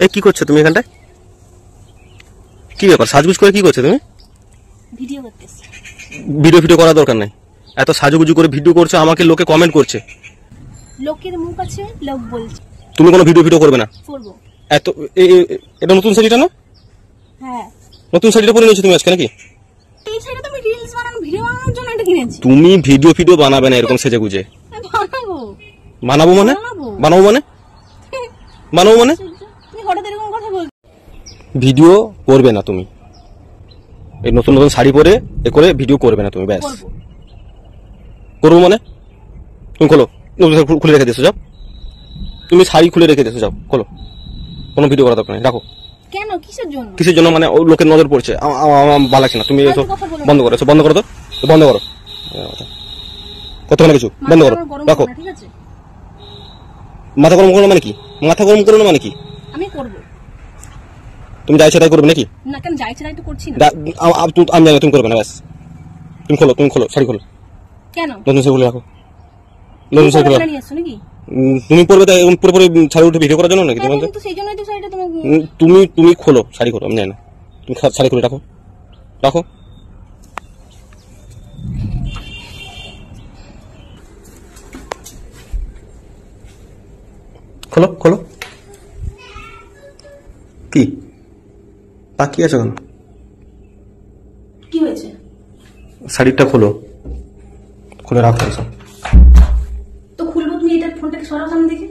এই কি করছো তুমি এখানটায়? কি ব্যাপার, সাজগুজ করে কি করছো তুমি? ভিডিও করতেছি। ভিডিও করার দরকার নাই, এত সাজুগুজু করে ভিডিও করছো, আমাকে লোকে কমেন্ট করছে। লোকের মুখ আছে, লোক বলছে। তুমি কোনো ভিডিও করবে না। করব। এত এটা নতুন শাড়িটা না? হ্যাঁ। নতুন শাড়িটা পরে নিয়েছো তুমি আজকে নাকি? এই শাড়িটা তুমি রিলস বানানো, ভিডিও বানানোর জন্য এটা কিনেছি। তুমি ভিডিও বানাবে না এরকম সেজে গুজে। বানাবো। বানাবো মানে? বানাবো মানে? বানাবো মানে? তুমি হঠাৎ এরকম কথা বলছো। ভিডিও করবে না তুমি, এই নতুন নতুন শাড়ি পরে এ করে ভিডিও করবে না তুমি, ব্যাস। করবো মানে? তুমি খোলো, খুলে রেখে দিয়েছো, যাও। তুমি শাড়ি খুলে রেখে দিয়েছো, যাও খোলো। কোনো ভিডিও করা দরকার নেই, রাখো। কেন, কিসের জন্য? কিসের জন্য মানে? লোকের নজর পড়ছে, আমার ভালো লাগছে না। তুমি এসো, বন্ধ করো, বন্ধ করো তো, বন্ধ করো। কতক্ষণ কিছু বন্ধ করো, রাখো। ঠিক আছে। মাথা গরম করো মানে কি? মাথা গরম করো না মানে কি? আমি করব। তুমি যা ইচ্ছা তাই করবে নাকি? না, কেন যা ইচ্ছা তাই তো করছি না। আমি জানি তুমি করবে না, ব্যাস। তুমি খোলো, শাড়ি খোলো। কেন? নতুন শাড়ি খুলে রাখো, নতুন শাড়ি খুলে নাকি? তুমি পরবে তাই পুরোপুরি শাড়ি উঠে ভিডিও করার জন্য নাকি? তুমি খোলো, শাড়ি খোলো, আমি জানি না। তুমি শাড়ি খুলে রাখো, রাখো। খোলো। কি বাকি আছে? কেন? কি হয়েছে? শাড়িটা খুলে রাখো। এসব তো খুলবো, তুমি এটা ফোনটাকে সরাও সামনে দেখে।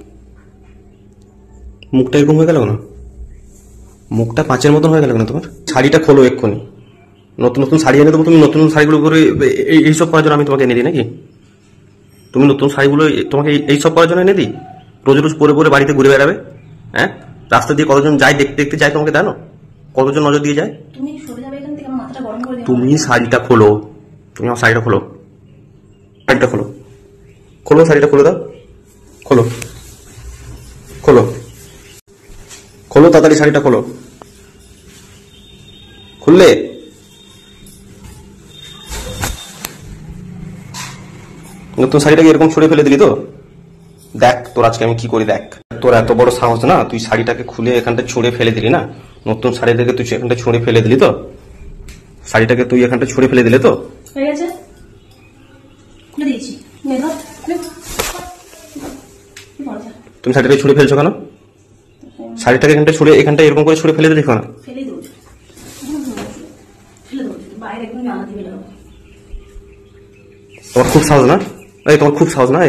মুখটা এরকম হয়ে গেল না? মুখটা পাঁচের মতন হয়ে গেল না তোমার? শাড়িটা খোলো এক্ষুনি। নতুন শাড়ি এনে দেবো, তুমি নতুন শাড়িগুলো করে এইসব করার জন্য আমি তোমাকে এনে দিই নাকি? তুমি নতুন শাড়িগুলো তোমাকে এইসব করার জন্য এনে দিই? রোজ পরে বাড়িতে ঘুরে বেড়াবে? হ্যাঁ, রাস্তা দিয়ে কতজন যায়, দেখতে যায় তোমাকে, জানো? কতজন নজর দিয়ে যায়। তুমি সরে যাবে এখান থেকে, আমার মাথাটা গরম করে দিও। তুমি শাড়িটা খোলো, তুমি আমার শাড়িটা খোলো, শাড়িটা খুলে দাও। খোলো তাড়াতাড়ি, শাড়িটা খোলো। খুললে নতুন শাড়িটাকে এরকম ছুঁড়ে ফেলে দিলি তো? দেখ তোর আজকে আমি কি করি, দেখ। তোর এত বড় সাহস না, তুই শাড়িটাকে খুলে এখানটা ছুঁড়ে ফেলে দিলি না? নতুন শাড়িটাকে তুই এখানটা ছুঁড়ে ফেলে দিলি তো? শাড়িটাকে তুই এখানটা ছুঁড়ে ফেলে দিলে তো? হয়ে গেছে, খুলে দিয়েছি। তুমি শাড়িটাকে ছুঁড়ে ফেলছো কেন? শাড়িটাকে এখানটা এরকম করে ছুঁড়ে ফেলে দিলি কেন? ফেলে দেবো, বাইরে একদম আলাদা বেরো। তোমার খুব সাহস না? তোমার খুব সাহস না?